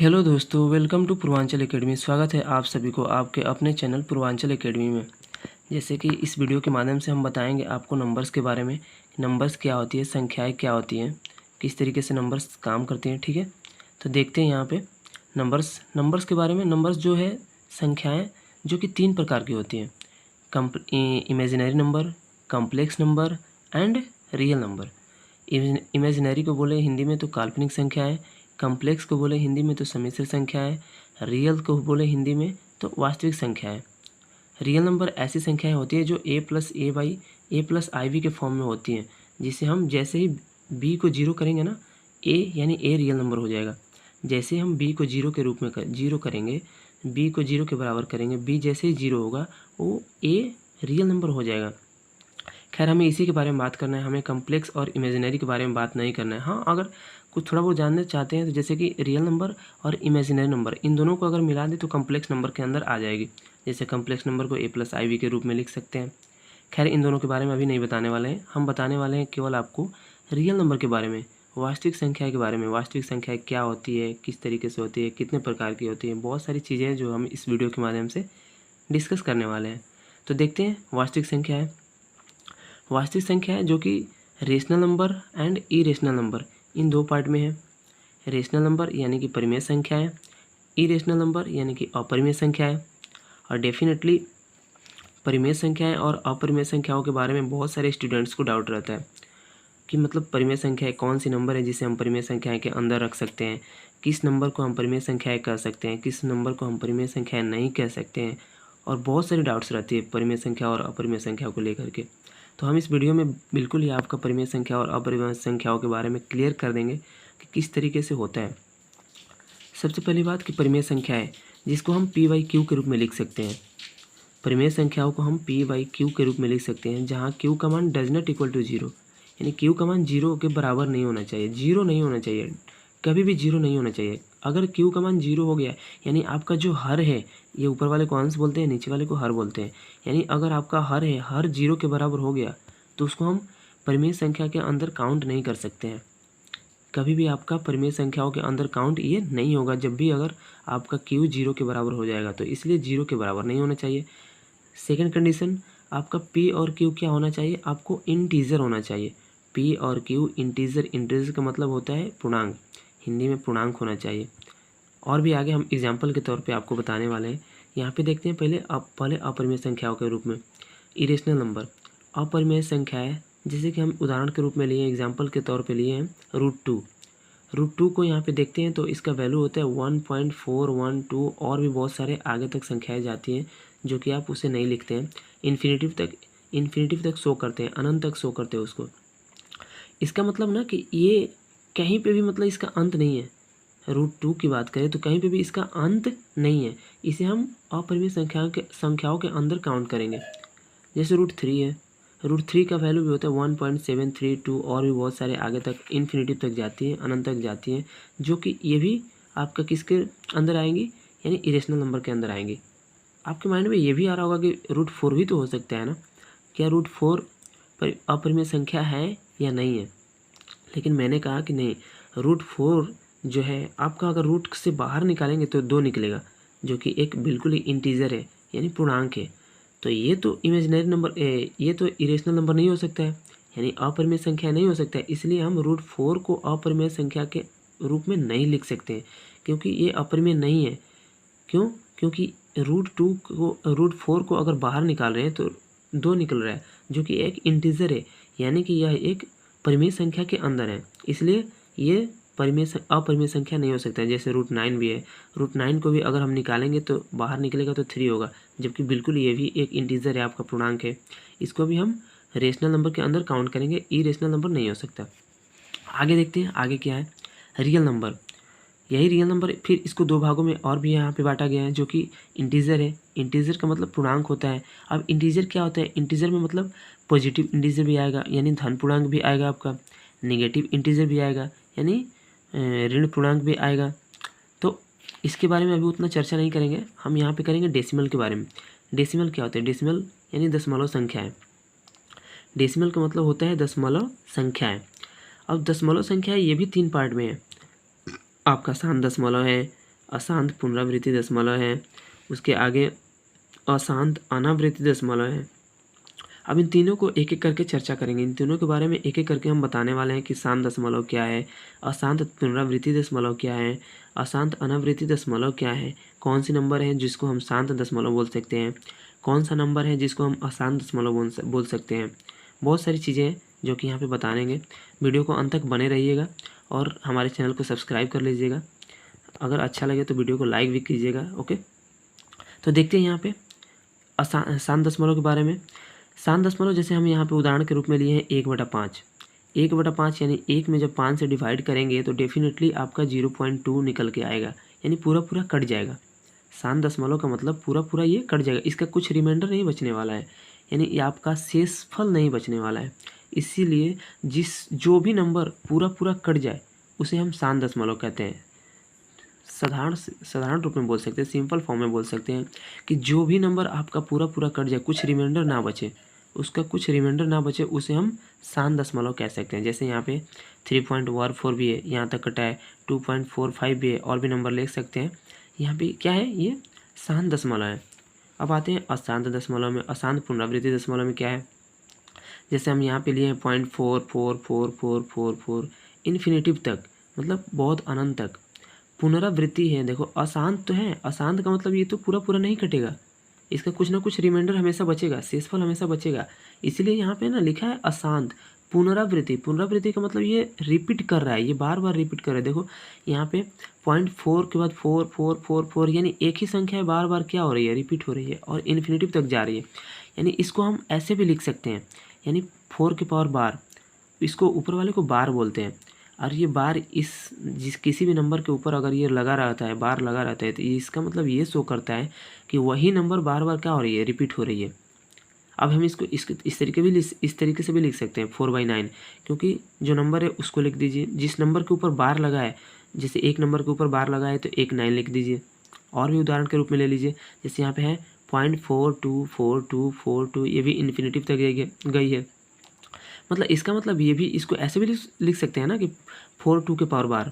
Hello दोस्तों, welcome to Purvanchal academy. स्वागत है आप सभी को आपके अपने चैनल पूर्वांचल एकेडमी में। जैसे कि इस वीडियो के माध्यम से हम बताएंगे आपको नंबर्स के बारे में, नंबर्स क्या होती है, संख्याएं क्या होती हैं, किस तरीके से नंबर्स काम करते हैं। ठीक है, तो देखते हैं यहाँ पे नंबर्स के बारे में। नंबर्स जो है संख्याएँ जो कि 3 प्रकार की होती हैं: imaginary number, complex number and real number. Imaginary को बोले हिंदी में तो काल्पनिक संख्याएं, कॉम्प्लेक्स को बोले हिंदी में तो सम्मिश्र संख्याएं, रियल को बोले हिंदी में तो वास्तविक संख्याएं। रियल नंबर ऐसी संख्याएं होती है जो a+a/a+ib के फॉर्म में होती हैं, जिसे हम जैसे ही b को जीरो करेंगे ना, a यानी a रियल नंबर हो जाएगा। जैसे हम b को जीरो के रूप में जीरो करेंगे, b को जीरो के बराबर करेंगे, b जैसे ही जीरो होगा वो a रियल नंबर हो जाएगा। खैर, हमें इसी के बारे में बात करना है, हमें कॉम्प्लेक्स और इमेजिनरी के बारे में बात नहीं करना है। हाँ, अगर कुछ थोड़ा बहुत जानना चाहते हैं तो जैसे कि रियल नंबर और इमेजिनरी नंबर, इन दोनों को अगर मिला दें तो कॉम्प्लेक्स नंबर के अंदर आ जाएगी। जैसे कॉम्प्लेक्स नंबर को a+ib के रूप में लिख सकते हैं। खैर, इन दोनों के बारे में अभी नहीं बताने वाले हैं, हम बताने वाले हैं केवल आपको रियल नंबर के बारे में, वास्तविक संख्या के बारे में। वास्तविक संख्या क्या होती है, किस तरीके से होती है, कितने प्रकार की होती है, बहुत सारी चीज़ें हैं जो हम इस वीडियो के माध्यम से डिस्कस करने वाले हैं। तो देखते हैं वास्तविक संख्या है। वास्तविक संख्या है जो कि rational number and irrational number, इन दो पार्ट में है। रेशनल नंबर यानी कि परिमेय संख्या है, इरेशनल नंबर यानी कि अपरिमेय संख्या है। और डेफिनेटली परिमेय संख्याएं और अपरिमेय संख्याओं के बारे में बहुत सारे स्टूडेंट्स को डाउट रहता है कि मतलब परिमेय संख्या कौन सी नंबर है जिसे हम परिमेय संख्याएं के अंदर रख सकते हैं, किस नंबर को हम परिमेय संख्याएं कह सकते हैं, किस नंबर को हम परिमेय संख्याएं नहीं कह सकते हैं। और बहुत सारी डाउट्स रहती है परिमेय संख्या और अपरिमेय संख्या को लेकर के। तो हम इस वीडियो में बिल्कुल ही आपका परिमेय संख्या और अपरिमेय संख्याओं के बारे में क्लियर कर देंगे कि किस तरीके से होता है। सबसे पहली बात कि परिमेय संख्या है जिसको हम p/q के रूप में लिख सकते हैं। परिमेय संख्याओं को हम p/q के रूप में लिख सकते हैं, जहाँ q का मान does not equal to zero, यानी q का मान जीरो के बराबर नहीं होना चाहिए, जीरो नहीं होना चाहिए, कभी भी जीरो नहीं होना चाहिए। अगर q का मान जीरो हो गया यानी आपका जो हर है, ये ऊपर वाले को अंश बोलते हैं, नीचे वाले को हर बोलते हैं, यानी अगर आपका हर है, हर जीरो के बराबर हो गया तो उसको हम परिमेय संख्या के अंदर काउंट नहीं कर सकते हैं। कभी भी आपका परिमेय संख्याओं के अंदर काउंट ये नहीं होगा जब भी अगर आपका q जीरो के बराबर हो जाएगा, तो इसलिए जीरो के बराबर नहीं होना चाहिए। सेकंड कंडीशन, आपका p और q क्या होना चाहिए, आपको इंटीजर होना चाहिए। p और q इंटीजर, इंटीजर का मतलब होता है पूर्णांक, हिंदी में पूर्णांक होना चाहिए। और भी आगे हम एग्जाम्पल के तौर पे आपको बताने वाले हैं। यहाँ पे देखते हैं पहले अपरिमेय संख्याओं के रूप में इरेशनल नंबर। अपरिमेय संख्या है जैसे कि हम उदाहरण के रूप में लिए, एग्जाम्पल के तौर पे लिए हैं √2। √2 को यहाँ पे देखते हैं तो इसका वैल्यू होता है 1.412 और भी बहुत सारे आगे तक संख्याएं जाती हैं जो कि आप उसे नहीं लिखते हैं, इन्फिनिटिव तक शो करते हैं, अनंत तक शो करते हैं उसको। इसका मतलब ना कि ये कहीं पे भी मतलब इसका अंत नहीं है। √2 की बात करें तो कहीं पे भी इसका अंत नहीं है, इसे हम अपरिमेय संख्याओं के अंदर काउंट करेंगे। जैसे √3 है, √3 का वैल्यू भी होता है 1.732 और भी बहुत सारे आगे तक इन्फिनिटिव तक जाती है, अनंत तक जाती हैं, जो कि ये भी आपका किसके अंदर आएंगी, यानी इरेशनल नंबर के अंदर आएंगी। आपके माइंड में ये भी आ रहा होगा कि √4 भी तो हो सकता है ना, क्या √4 अपरिमेय संख्या है या नहीं है। लेकिन मैंने कहा कि नहीं, √4 जो है आपका अगर रूट से बाहर निकालेंगे तो 2 निकलेगा, जो कि एक बिल्कुल ही इंटीजर है यानी पूर्णांक है। तो ये तो इमेजिनरी नंबर, ये तो इरेशनल नंबर नहीं हो सकता है, यानी अपरिमेय संख्या नहीं हो सकता है। इसलिए हम √4 को अपरिमेय संख्या के रूप में नहीं लिख सकते हैं, क्योंकि ये अपरिमेय नहीं है। क्यों? क्योंकि √4 को अगर बाहर निकाल रहे हैं तो 2 निकल रहा है, जो कि एक इंटीजर है, यानी कि यह एक परिमेय संख्या के अंदर है, इसलिए ये अपरिमेय संख्या नहीं हो सकता है। जैसे √9 भी है, √9 को भी अगर हम निकालेंगे तो बाहर निकलेगा तो 3 होगा, जबकि बिल्कुल ये भी एक इंटीजर है, आपका पूर्णांक है। इसको भी हम रेशनल नंबर के अंदर काउंट करेंगे, इरेशनल नंबर नहीं हो सकता। आगे देखते हैं, आगे क्या है, रियल नंबर। यही रियल नंबर फिर इसको 2 भागों में और भी यहाँ पे बांटा गया है, जो कि इंटीजर है। इंटीजर का मतलब पूर्णांक होता है। अब इंटीजर क्या होता है, इंटीजर में मतलब पॉजिटिव इंटीजर भी आएगा यानी धन पूर्णांक भी आएगा, आपका नेगेटिव इंटीजर भी आएगा यानी ऋण पूर्णांक भी आएगा। तो इसके बारे में अभी उतना चर्चा नहीं करेंगे, हम यहाँ पे करेंगे डेसिमल के बारे में। डेसिमल क्या होता है, डेसिमल यानी दशमलव संख्या है। डेसिमल का मतलब होता है दशमलव संख्या है। अब दशमलव संख्या ये भी 3 पार्ट में है, आपका 7 दशमलव है, अशांत पुनरावृत्ति दशमलव है, उसके आगे अशांत अनावृत्ति दशमलव है। अब इन तीनों को एक एक करके चर्चा करेंगे, इन तीनों के बारे में एक एक करके हम बताने वाले हैं कि शांत दशमलव क्या है, अशांत पुनरावृत्ति दशमलव क्या है, अशांत अनावृत्ति दशमलव क्या है, कौन सी नंबर है जिसको हम शांत दशमलव बोल सकते हैं, कौन सा नंबर है जिसको हम अशांत दशमलव बोल सकते हैं। बहुत सारी चीज़ें हैं जो कि यहाँ पे बताएंगे। वीडियो को अंत तक बने रहिएगा और हमारे चैनल को सब्सक्राइब कर लीजिएगा। अगर अच्छा लगे तो वीडियो को लाइक भी कीजिएगा। ओके, तो देखते हैं यहाँ पे शांत दशमलव के बारे में। शांत दशमलव जैसे हम यहाँ पे उदाहरण के रूप में लिए हैं 1/5। 1/5 यानी 1 में जब 5 से डिवाइड करेंगे तो डेफिनेटली आपका 0.2 निकल के आएगा, यानी पूरा पूरा कट जाएगा। शांत दशमलव का मतलब पूरा पूरा ये कट जाएगा, इसका कुछ रिमाइंडर नहीं बचने वाला है, यानी ये आपका शेषफल नहीं बचने वाला है। इसीलिए जो भी नंबर पूरा पूरा कट जाए उसे हम शांत दशमलव कहते हैं। साधारण रूप में बोल सकते हैं, सिंपल फॉर्म में बोल सकते हैं कि जो भी नंबर आपका पूरा पूरा कट जाए, कुछ रिमाइंडर ना बचे, उसका कुछ रिमाइंडर ना बचे, उसे हम शांत दशमलव कह सकते हैं। जैसे यहाँ पे 3.14 भी है, यहाँ तक कटा है, 2.45 भी है, और भी नंबर लिख सकते हैं। यहाँ पे क्या है, ये शांत दशमलव है। अब आते हैं अशांत दशमलव में। अशांत पुनरावृत्ति दशमलव में क्या है, जैसे हम यहाँ पे लिए हैं 0.44444 इन्फिनेटिव तक, मतलब बहुत अनंत तक। पुनरावृत्ति है, देखो अशांत तो है, अशांत का मतलब ये तो पूरा पूरा नहीं कटेगा, इसका कुछ ना कुछ रिमाइंडर हमेशा बचेगा, शेषफल हमेशा बचेगा। इसीलिए यहाँ पे ना लिखा है अशांत पुनरावृत्ति। पुनरावृत्ति का मतलब ये रिपीट कर रहा है, ये बार बार रिपीट कर रहा है। देखो यहाँ पे 0.4 के बाद 4444, यानी एक ही संख्या है, बार बार क्या हो रही है, रिपीट हो रही है और इन्फिनेटिव तक जा रही है। यानी इसको हम ऐसे भी लिख सकते हैं, यानी 4 की पावर बार, इसको ऊपर वाले को बार बोलते हैं। और ये बार किसी भी नंबर के ऊपर अगर ये लगा रहता है, बार लगा रहता है, तो इसका मतलब ये शो करता है कि वही नंबर बार बार क्या हो रही है, रिपीट हो रही है। अब हम इसको इस तरीके से भी लिख सकते हैं 4/9, क्योंकि जो नंबर है उसको लिख दीजिए, जिस नंबर के ऊपर बार लगा है, जैसे एक नंबर के ऊपर बार लगा है तो 1 9 लिख दीजिए। और भी उदाहरण के रूप में ले लीजिए, जैसे यहाँ पे है 0.424242, ये भी इन्फिनेटिव तक गई है। मतलब इसका मतलब ये भी, इसको ऐसे भी लिख सकते हैं ना कि 42 के पावर बार,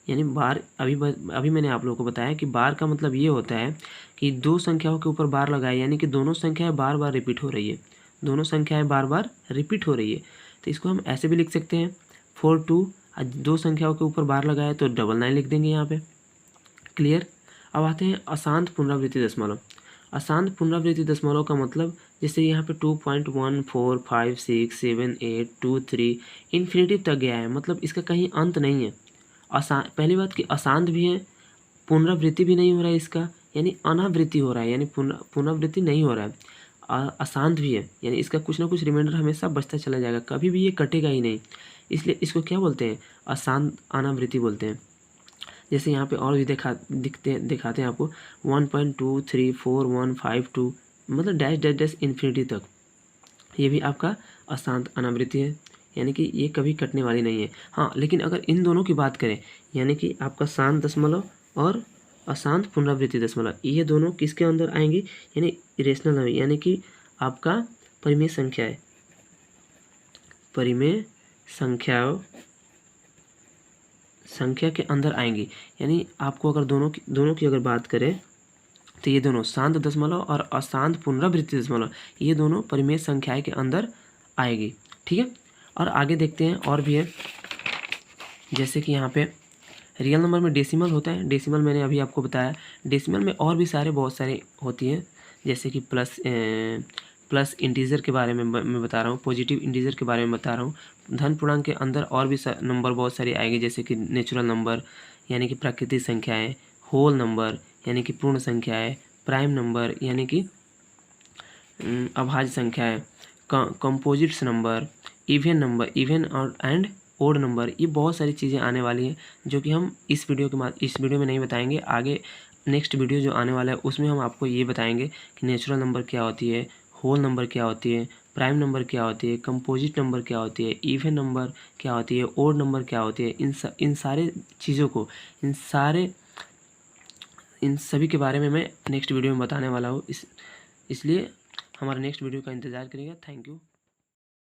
यानी बार अभी मैंने आप लोगों को बताया कि बार का मतलब ये होता है कि दो संख्याओं के ऊपर बार लगाए, यानी कि दोनों संख्याएं बार बार रिपीट हो रही है, दोनों संख्याएं बार बार रिपीट हो रही है। तो इसको हम ऐसे भी लिख सकते हैं 42, दो संख्याओं के ऊपर बार लगाए तो 99 लिख देंगे यहाँ पे। क्लियर। अब आते हैं अशांत पुनरावृत्ति दशमलव। अशांत पुनरावृत्ति दशमलव का मतलब, जैसे यहाँ पे 2.14567823 इन्फिनेटिव तक गया है, मतलब इसका कहीं अंत नहीं है। पहली बात कि अशांत भी है, पुनरावृत्ति भी नहीं हो रहा है इसका, यानी अनावृत्ति हो रहा है, यानी पुनरावृत्ति नहीं हो रहा है। अशांत भी है, यानी इसका कुछ ना कुछ रिमाइंडर हमेशा बचता चला जाएगा, कभी भी ये कटेगा ही नहीं। इसलिए इसको क्या बोलते हैं, अशांत अनावृत्ति बोलते हैं। जैसे यहाँ पे और भी दिखाते हैं आपको 1.234152, मतलब डैश डैश डैश इन्फिनिटी तक, ये भी आपका अशांत अनावृत्ति है, यानी कि ये कभी कटने वाली नहीं है। हाँ, लेकिन अगर इन दोनों की बात करें, यानी कि आपका शांत दशमलव और अशांत पुनरावृत्ति दशमलव, ये दोनों किसके अंदर आएंगे, यानी इरेशनल नंबर, यानी कि आपका परिमेय संख्या है, परिमेय संख्या के अंदर आएंगी। यानी आपको अगर दोनों की अगर बात करें तो ये दोनों शांत दशमलव और अशांत पुनरावृत्ति दशमलव, ये दोनों परिमेय संख्याएं के अंदर आएगी। ठीक है, और आगे देखते हैं और भी है, जैसे कि यहाँ पे रियल नंबर में डेसिमल होता है, डेसिमल मैंने अभी आपको बताया। डेसिमल में और भी बहुत सारे होती हैं, जैसे कि प्लस इंटीजर के बारे में मैं बता रहा हूँ, पॉजिटिव इंटीजर के बारे में बता रहा हूँ। धन पूर्णांक के अंदर और भी नंबर बहुत सारे आएंगे, जैसे कि नेचुरल नंबर यानी कि प्राकृतिक संख्याएँ, होल नंबर यानी कि पूर्ण संख्याएँ, प्राइम नंबर यानी कि अभाज्य संख्याएँ, कंपोजिट्स नंबर, इवन और एंड ओड नंबर, ये बहुत सारी चीज़ें आने वाली हैं जो कि हम इस वीडियो में नहीं बताएंगे। आगे नेक्स्ट वीडियो जो आने वाला है उसमें हम आपको ये बताएंगे कि नेचुरल नंबर क्या होती है, होल नंबर क्या होती है, प्राइम नंबर क्या होती है, कंपोजिट नंबर क्या होती है, इवन नंबर क्या होती है, ओड नंबर क्या होती है। इन सारे चीज़ों को, इन सभी के बारे में मैं नेक्स्ट वीडियो में बताने वाला हूँ। इसलिए हमारा नेक्स्ट वीडियो का इंतज़ार करिएगा। Thank you.